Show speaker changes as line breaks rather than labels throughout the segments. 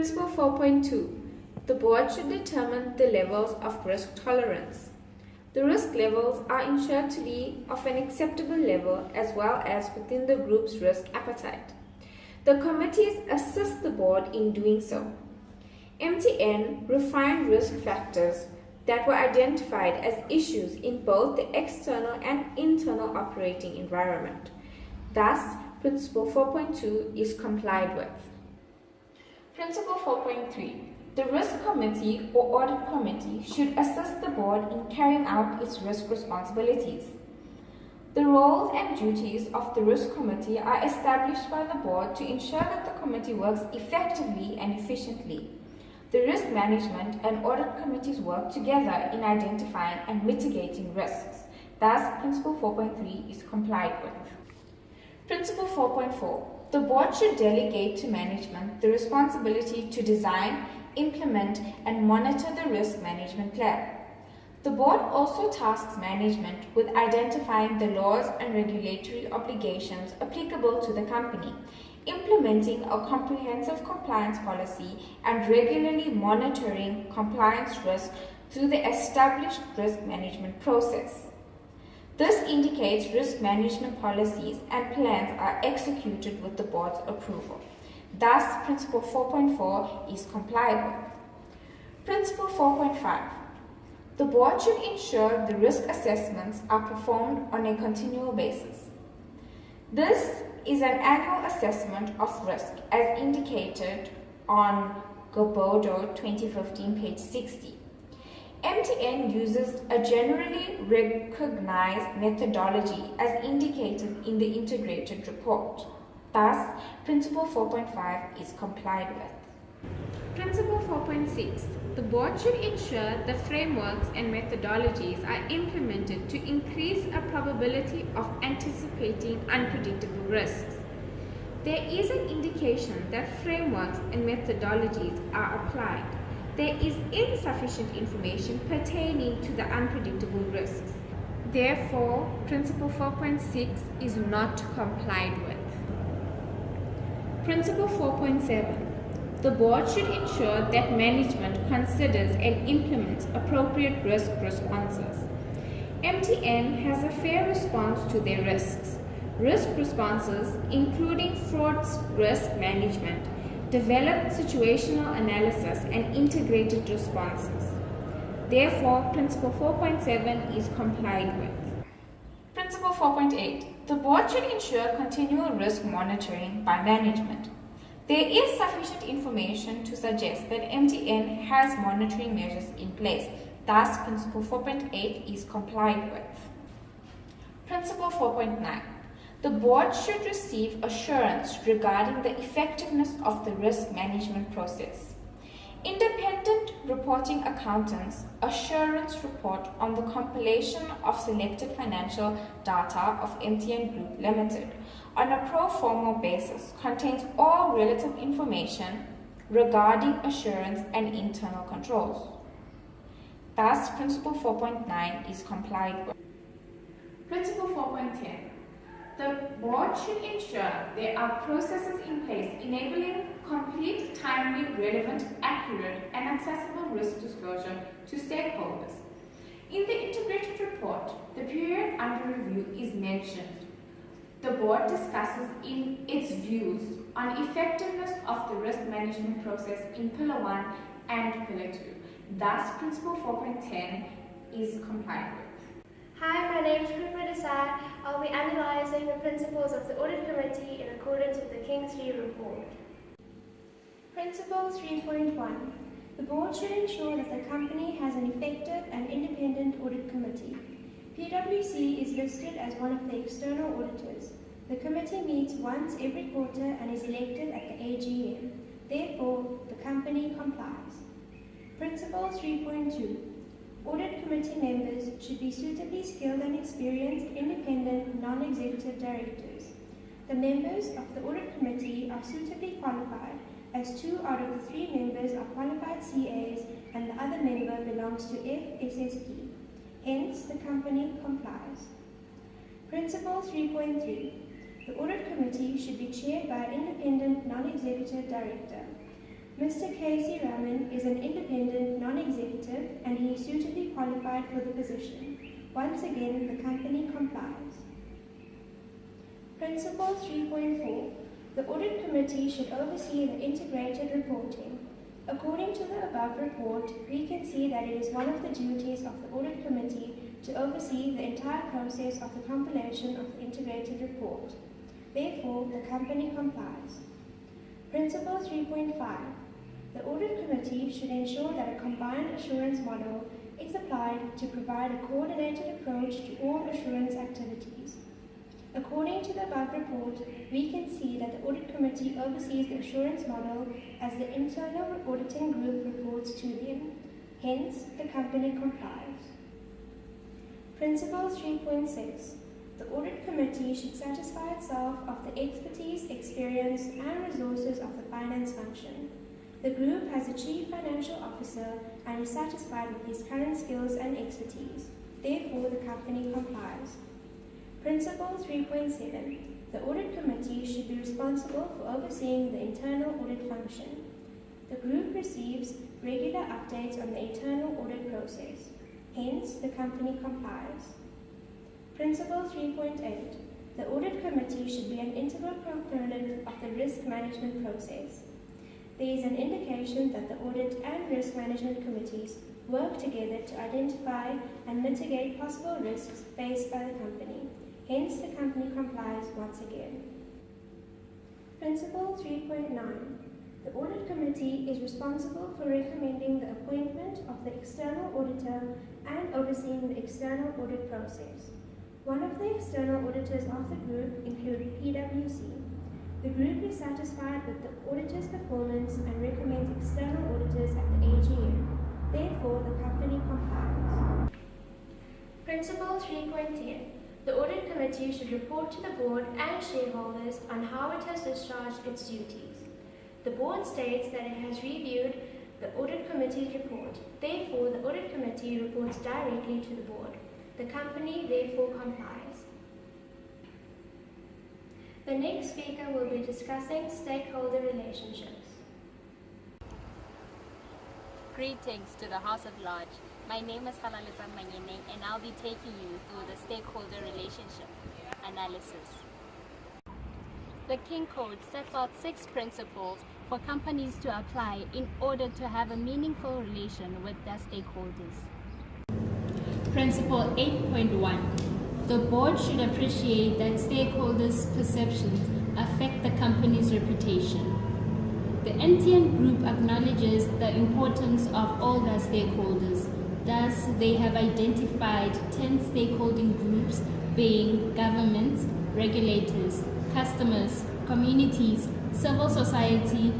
Principle 4.2. The board should determine the levels of risk tolerance. The risk levels are ensured to be of an acceptable level as well as within the group's risk appetite. The committees assist the board in doing so. MTN refined risk factors that were identified as issues in both the external and internal operating environment. Thus, Principle 4.2 is complied with. Principle 4.3. The Risk Committee or Audit Committee should assist the board in carrying out its risk responsibilities. The roles and duties of the Risk Committee are established by the board to ensure that the committee works effectively and efficiently. The Risk Management and Audit Committees work together in identifying and mitigating risks. Thus, Principle 4.3 is complied with. Principle 4.4. The board should delegate to management the responsibility to design, implement, and monitor the risk management plan. The board also tasks management with identifying the laws and regulatory obligations applicable to the company, implementing a comprehensive compliance policy, and regularly monitoring compliance risk through the established risk management process. This indicates risk management policies and plans are executed with the board's approval. Thus, Principle 4.4 is complied with. Principle 4.5. The board should ensure the risk assessments are performed on a continual basis. This is an annual assessment of risk as indicated on Gobodo 2015, page 60. MTN uses a generally recognized methodology as indicated in the integrated report. Thus, Principle 4.5 is complied with. Principle 4.6. The board should ensure the frameworks and methodologies are implemented to increase a probability of anticipating unpredictable risks. There is an indication that frameworks and methodologies are applied. There is insufficient information pertaining to the unpredictable risks. Therefore, Principle 4.6 is not complied with. Principle 4.7. The board should ensure that management considers and implements appropriate risk responses. MTN has a fair response to their risks. Risk responses, including fraud risk management, develop situational analysis and integrated responses. Therefore, Principle 4.7 is complied with. Principle 4.8. The board should ensure continual risk monitoring by management. There is sufficient information to suggest that MTN has monitoring measures in place. Thus, Principle 4.8 is complied with. Principle 4.9. The board should receive assurance regarding the effectiveness of the risk management process. Independent reporting accountants' assurance report on the compilation of selected financial data of MTN Group Limited on a pro forma basis contains all relative information regarding assurance and internal controls. Thus, Principle 4.9 is complied with. Principle 4.10. The board should ensure there are processes in place enabling complete, timely, relevant, accurate, and accessible risk disclosure to stakeholders. In the integrated report, the period under review is mentioned. The board discusses in its views on effectiveness of the risk management process in Pillar 1 and Pillar 2. Thus, Principle 4.10 is complied with.
Hi, my name is Kripa Desai. I'll be analysing the principles of the Audit Committee in accordance with the Kingsley Report. Principle 3.1. The board should ensure that the company has an effective and independent audit committee. PwC is listed as one of the external auditors. The committee meets once every quarter and is elected at the AGM. Therefore, the company complies. Principle 3.2. Audit committee members should be suitably skilled and experienced, independent, non-executive directors. The members of the audit committee are suitably qualified, as 2 out of the 3 members are qualified CAs and the other member belongs to FSSP. Hence, the company complies. Principle 3.3. The audit committee should be chaired by an independent, non-executive director. Mr. K.C. Raman is an independent non-executive and he is suitably qualified for the position. Once again, the company complies. Principle 3.4. The Audit Committee should oversee the integrated reporting. According to the above report, we can see that it is one of the duties of the Audit Committee to oversee the entire process of the compilation of the integrated report. Therefore, the company complies. Principle 3.5. The Audit Committee should ensure that a combined assurance model is applied to provide a coordinated approach to all assurance activities. According to the above report, we can see that the Audit Committee oversees the assurance model as the internal auditing group reports to them. Hence, the company complies. Principle 3.6. The Audit Committee should satisfy itself of the expertise, experience, and resources of the finance function. The group has a Chief Financial Officer and is satisfied with his current skills and expertise. Therefore, the company complies. Principle 3.7. The Audit Committee should be responsible for overseeing the internal audit function. The group receives regular updates on the internal audit process. Hence, the company complies. Principle 3.8. The Audit Committee should be an integral component of the risk management process. There is an indication that the Audit and Risk Management Committees work together to identify and mitigate possible risks faced by the company. Hence, the company complies once again. Principle 3.9. The Audit Committee is responsible for recommending the appointment of the external auditor and overseeing the external audit process. One of the external auditors of the group include PwC. The group is satisfied with the auditor's performance and recommends external auditors at the AGM. Therefore, the company complies. Principle 3.10. The Audit Committee should report to the Board and shareholders on how it has discharged its duties. The Board states that it has reviewed the Audit Committee's report. Therefore, the Audit Committee reports directly to the Board. The company therefore complies. The next speaker will be discussing stakeholder relationships.
Greetings to the House at Large. My name is Khalalita Manyene and I'll be taking you through the stakeholder relationship analysis. The King Code sets out 6 principles for companies to apply in order to have a meaningful relation with their stakeholders. Principle 8.1. The board should appreciate that stakeholders' perceptions affect the company's reputation. The MTN Group acknowledges the importance of all their stakeholders. Thus, they have identified 10 stakeholding groups being governments, regulators, customers, communities, civil society,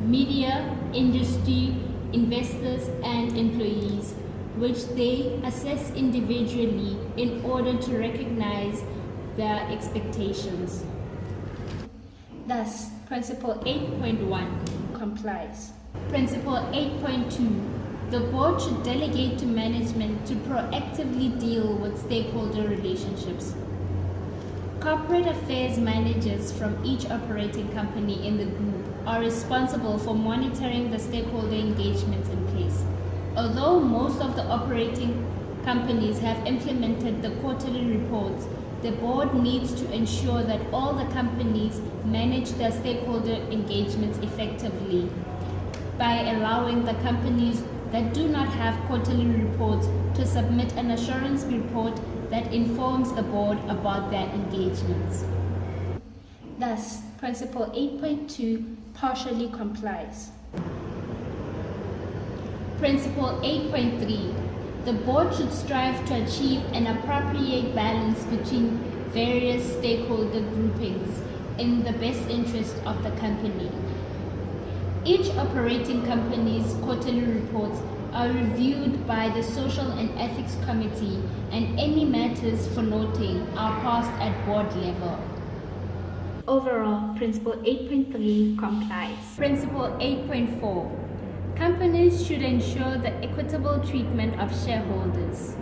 media, industry, investors, and employees, which they assess individually in order to recognize their expectations. Thus, Principle 8.1 complies. Principle 8.2. The board should delegate to management to proactively deal with stakeholder relationships. Corporate affairs managers from each operating company in the group are responsible for monitoring the stakeholder engagements in place. Although most of the operating companies have implemented the quarterly reports, the board needs to ensure that all the companies manage their stakeholder engagements effectively by allowing the companies that do not have quarterly reports to submit an assurance report that informs the board about their engagements. Thus, Principle 8.2 partially complies. Principle 8.3. The board should strive to achieve an appropriate balance between various stakeholder groupings in the best interest of the company. Each operating company's quarterly reports are reviewed by the Social and Ethics Committee, and any matters for noting are passed at board level. Overall, Principle 8.3 complies. Principle 8.4. Companies should ensure the equitable treatment of shareholders.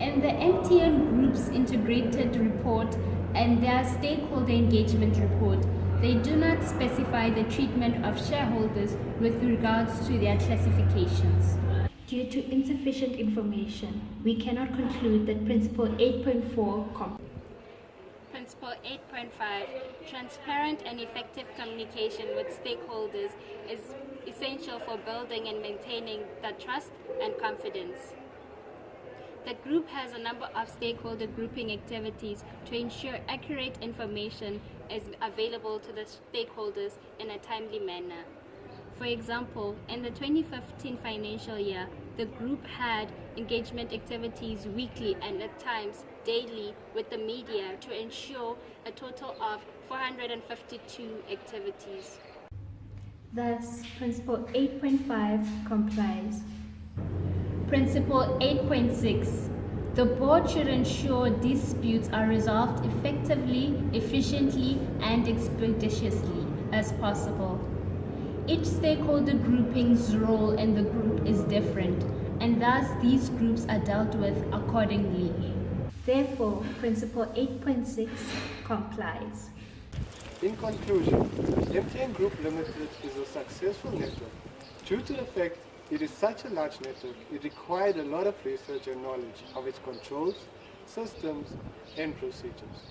In the MTN Group's integrated report and their stakeholder engagement report, They do not specify the treatment of shareholders with regards to their classifications. Due to insufficient information, we cannot conclude that Principle 8.4 Principle 8.5, transparent and effective communication with stakeholders is essential for building and maintaining the trust and confidence. The group has a number of stakeholder grouping activities to ensure accurate information is available to the stakeholders in a timely manner. For example, in the 2015 financial year, the group had engagement activities weekly and at times daily with the media to ensure a total of 452 activities.
Thus, Principle 8.5 complies.
Principle 8.6. The board should ensure disputes are resolved effectively, efficiently, and expeditiously as possible. Each stakeholder grouping's role in the group is different, and thus these groups are dealt with accordingly.
Therefore, Principle 8.6 complies.
In conclusion, MTN Group Limited is a successful network. Due to the fact it is such a large network, it required a lot of research and knowledge of its controls, systems, and procedures.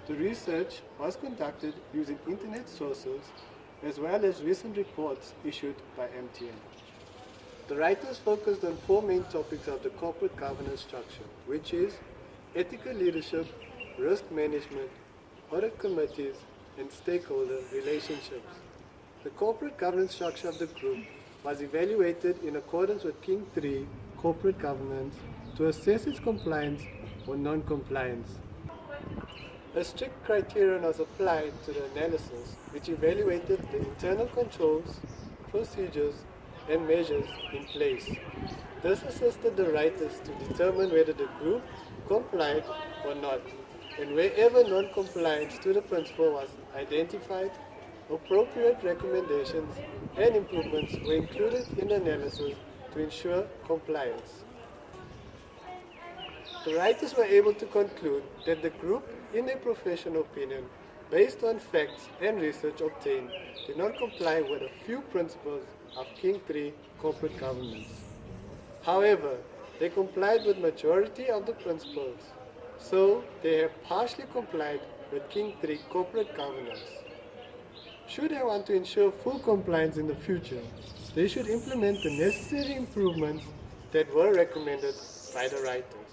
The research was conducted using internet sources as well as recent reports issued by MTN. The writers focused on four main topics of the corporate governance structure, which is ethical leadership, risk management, audit committees, and stakeholder relationships. The corporate governance structure of the group was evaluated in accordance with King 3 corporate governance to assess its compliance or non-compliance. A strict criterion was applied to the analysis, which evaluated the internal controls, procedures, and measures in place. This assisted the writers to determine whether the group complied or not, and wherever non-compliance to the principle was identified, appropriate recommendations and improvements were included in the analysis to ensure compliance. The writers were able to conclude that the group, in their professional opinion, based on facts and research obtained, did not comply with a few principles of King 3 corporate governance. However, they complied with majority of the principles, so they have partially complied with King 3 corporate governance. Should they want to ensure full compliance in the future, they should implement the necessary improvements that were recommended by the writers.